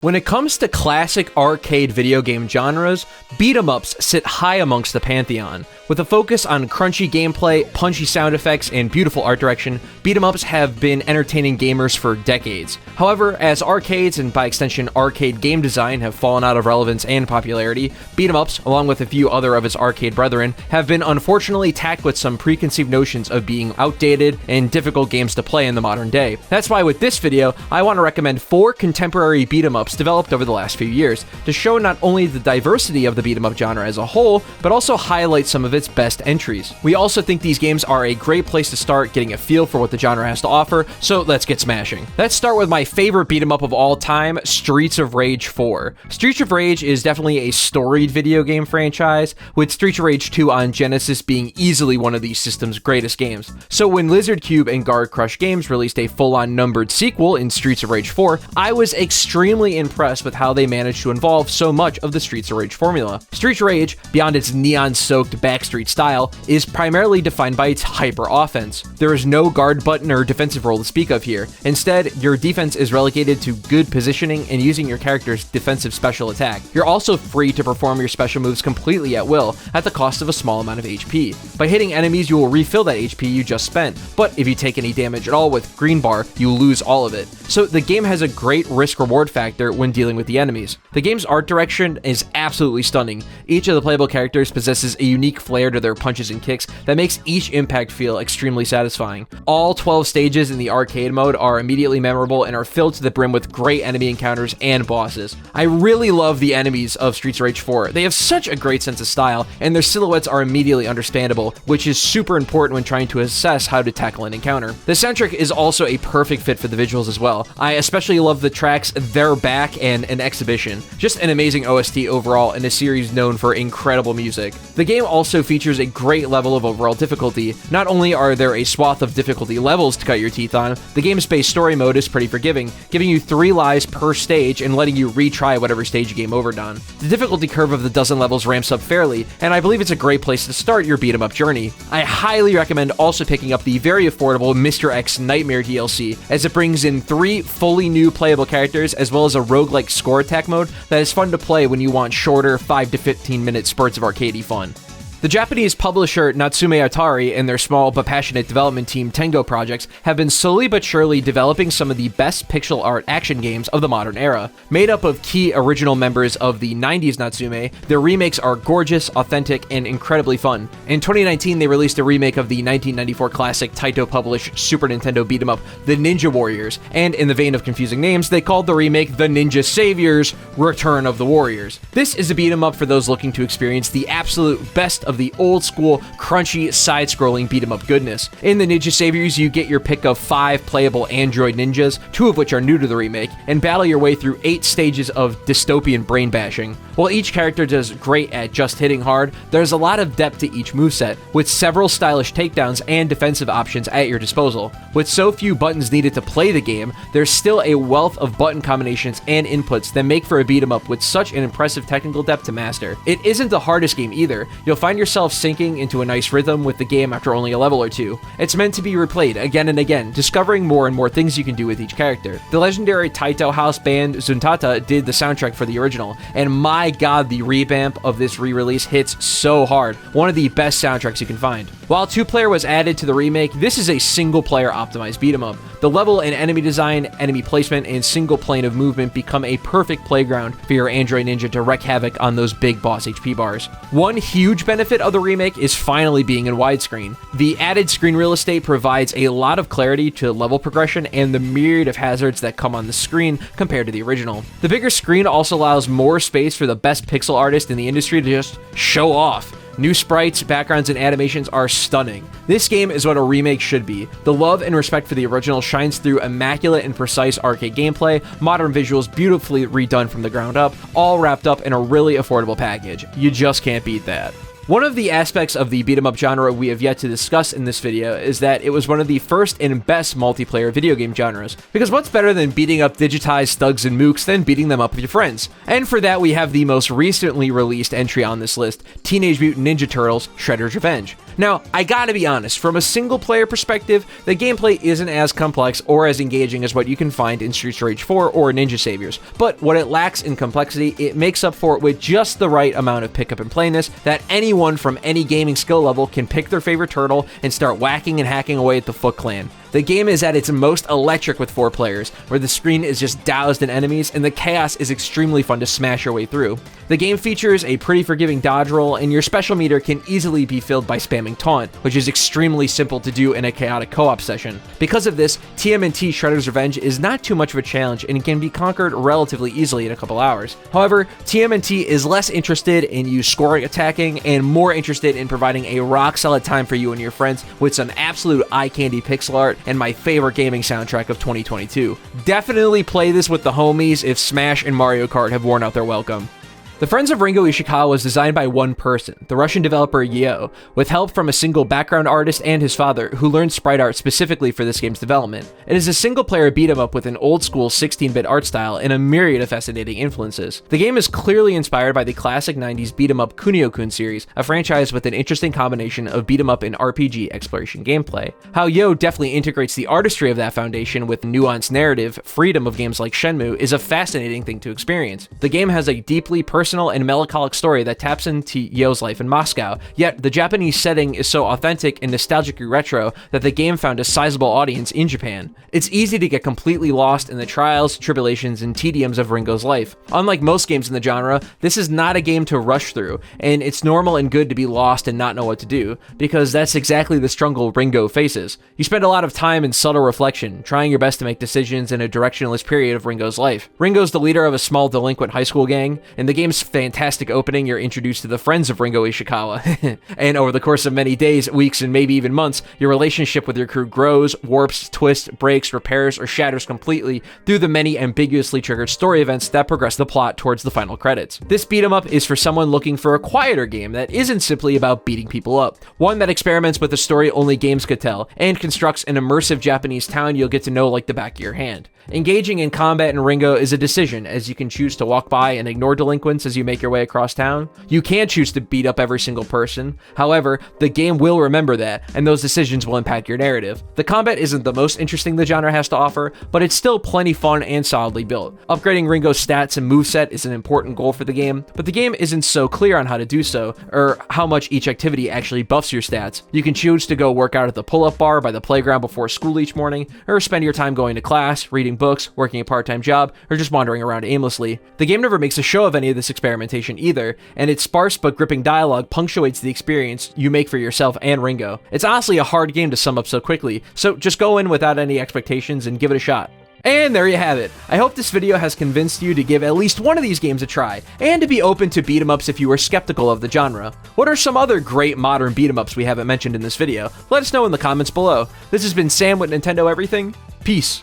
When it comes to classic arcade video game genres, beat-em-ups sit high amongst the pantheon. With a focus on crunchy gameplay, punchy sound effects, and beautiful art direction, beat-em-ups have been entertaining gamers for decades. However, as arcades, and by extension arcade game design, have fallen out of relevance and popularity, beat-em-ups, along with a few other of its arcade brethren, have been unfortunately tacked with some preconceived notions of being outdated and difficult games to play in the modern day. That's why with this video, I want to recommend 4 contemporary beat-em-ups developed over the last few years to show not only the diversity of the beat-em-up genre as a whole, but also highlight some of its best entries. We also think these games are a great place to start getting a feel for what the genre has to offer, so let's get smashing. Let's start with my favorite beat-em-up of all time, Streets of Rage 4. Streets of Rage is definitely a storied video game franchise, with Streets of Rage 2 on Genesis being easily one of the system's greatest games. So when Lizard Cube and Guard Crush Games released a full-on numbered sequel in Streets of Rage 4, I was extremely impressed with how they managed to involve so much of the Streets of Rage formula. Streets of Rage, beyond its neon-soaked backstreet style, is primarily defined by its hyper-offense. There is no guard button or defensive role to speak of here. Instead, your defense is relegated to good positioning and using your character's defensive special attack. You're also free to perform your special moves completely at will, at the cost of a small amount of HP. By hitting enemies, you will refill that HP you just spent, but if you take any damage at all with green bar, you lose all of it. So the game has a great risk-reward factor when dealing with the enemies. The game's art direction is absolutely stunning. Each of the playable characters possesses a unique flair to their punches and kicks that makes each impact feel extremely satisfying. All 12 stages in the arcade mode are immediately memorable and are filled to the brim with great enemy encounters and bosses. I really love the enemies of Streets of Rage 4. They have such a great sense of style, and their silhouettes are immediately understandable, which is super important when trying to assess how to tackle an encounter. The soundtrack is also a perfect fit for the visuals as well. I especially love the tracks They're Back and An Exhibition. Just an amazing OST overall in a series known for incredible music. The game also features a great level of overall difficulty. Not only are there a swath of difficulty levels to cut your teeth on, the game's base story mode is pretty forgiving, giving you 3 lives per stage and letting you retry whatever stage you game overed on. The difficulty curve of the dozen levels ramps up fairly, and I believe it's a great place to start your beat-em-up journey. I highly recommend also picking up the very affordable Mr. X Nightmare DLC, as it brings in 3 fully new playable characters as well as a roguelike score attack mode that is fun to play when you want shorter 5 to 15 minute spurts of arcadey fun. The Japanese publisher Natsume Atari and their small but passionate development team Tengo Projects have been slowly but surely developing some of the best pixel art action games of the modern era. Made up of key original members of the 90s Natsume, their remakes are gorgeous, authentic, and incredibly fun. In 2019, they released a remake of the 1994 classic Taito-published Super Nintendo beat-em-up The Ninja Warriors, and in the vein of confusing names, they called the remake The Ninja Saviors: Return of the Warriors. This is a beat-em-up for those looking to experience the absolute best of the old-school, crunchy, side-scrolling beat-em-up goodness. In the Ninja Saviors, you get your pick of 5 playable android ninjas, 2 of which are new to the remake, and battle your way through 8 stages of dystopian brain bashing. While each character does great at just hitting hard, there's a lot of depth to each moveset, with several stylish takedowns and defensive options at your disposal. With so few buttons needed to play the game, there's still a wealth of button combinations and inputs that make for a beat-em-up with such an impressive technical depth to master. It isn't the hardest game either. You'll find yourself sinking into a nice rhythm with the game after only a level or 2. It's meant to be replayed again and again, discovering more and more things you can do with each character. The legendary Taito house band Zuntata did the soundtrack for the original, and my god, the revamp of this re-release hits so hard. One of the best soundtracks you can find. While 2-player was added to the remake, this is a single-player optimized beat-em-up. The level and enemy design, enemy placement, and single plane of movement become a perfect playground for your android ninja to wreak havoc on those big boss HP bars. One huge benefit of the remake is finally being in widescreen. The added screen real estate provides a lot of clarity to level progression and the myriad of hazards that come on the screen compared to the original. The bigger screen also allows more space for the best pixel artist in the industry to just show off. New sprites, backgrounds, and animations are stunning. This game is what a remake should be. The love and respect for the original shines through immaculate and precise arcade gameplay, modern visuals beautifully redone from the ground up, all wrapped up in a really affordable package. You just can't beat that. One of the aspects of the beat-em-up genre we have yet to discuss in this video is that it was one of the first and best multiplayer video game genres. Because what's better than beating up digitized thugs and mooks than beating them up with your friends? And for that, we have the most recently released entry on this list, Teenage Mutant Ninja Turtles: Shredder's Revenge. Now, I gotta be honest, from a single player perspective, the gameplay isn't as complex or as engaging as what you can find in Streets of Rage 4 or Ninja Saviors, but what it lacks in complexity, it makes up for it with just the right amount of pickup and playness that anyone from any gaming skill level can pick their favorite turtle and start whacking and hacking away at the Foot Clan. The game is at its most electric with 4 players, where the screen is just doused in enemies and the chaos is extremely fun to smash your way through. The game features a pretty forgiving dodge roll, and your special meter can easily be filled by spamming taunt, which is extremely simple to do in a chaotic co-op session. Because of this, TMNT Shredder's Revenge is not too much of a challenge and can be conquered relatively easily in a couple hours. However, TMNT is less interested in you scoring attacking and more interested in providing a rock solid time for you and your friends with some absolute eye candy pixel art and my favorite gaming soundtrack of 2022. Definitely play this with the homies if Smash and Mario Kart have worn out their welcome. The Friends of Ringo Ishikawa was designed by one person, the Russian developer Yo, with help from a single background artist and his father, who learned sprite art specifically for this game's development. It is a single-player beat-em-up with an old-school 16-bit art style and a myriad of fascinating influences. The game is clearly inspired by the classic 90s beat-em-up Kunio-kun series, a franchise with an interesting combination of beat-em-up and RPG exploration gameplay. How Yo definitely integrates the artistry of that foundation with nuanced narrative, freedom of games like Shenmue is a fascinating thing to experience. The game has a deeply personal and melancholic story that taps into Yo's life in Moscow, yet the Japanese setting is so authentic and nostalgically retro that the game found a sizable audience in Japan. It's easy to get completely lost in the trials, tribulations, and tediums of Ringo's life. Unlike most games in the genre, this is not a game to rush through, and it's normal and good to be lost and not know what to do, because that's exactly the struggle Ringo faces. You spend a lot of time in subtle reflection, trying your best to make decisions in a directionless period of Ringo's life. Ringo's the leader of a small delinquent high school gang, and the game's fantastic opening, you're introduced to the friends of Ringo Ishikawa. And over the course of many days, weeks, and maybe even months, your relationship with your crew grows, warps, twists, breaks, repairs, or shatters completely through the many ambiguously triggered story events that progress the plot towards the final credits. This beat-em-up is for someone looking for a quieter game that isn't simply about beating people up, one that experiments with a story only games could tell, and constructs an immersive Japanese town you'll get to know like the back of your hand. Engaging in combat in Ringo is a decision, as you can choose to walk by and ignore delinquents as you make your way across town. You can choose to beat up every single person. However, the game will remember that, and those decisions will impact your narrative. The combat isn't the most interesting the genre has to offer, but it's still plenty fun and solidly built. Upgrading Ringo's stats and moveset is an important goal for the game, but the game isn't so clear on how to do so, or how much each activity actually buffs your stats. You can choose to go work out at the pull-up bar by the playground before school each morning, or spend your time going to class, reading books, working a part-time job, or just wandering around aimlessly. The game never makes a show of any of this experimentation either, and its sparse but gripping dialogue punctuates the experience you make for yourself and Ringo. It's honestly a hard game to sum up so quickly, so just go in without any expectations and give it a shot. And there you have it. I hope this video has convinced you to give at least one of these games a try, and to be open to beat-em-ups if you are skeptical of the genre. What are some other great modern beat-em-ups we haven't mentioned in this video? Let us know in the comments below. This has been Sam with Nintendo Everything. Peace.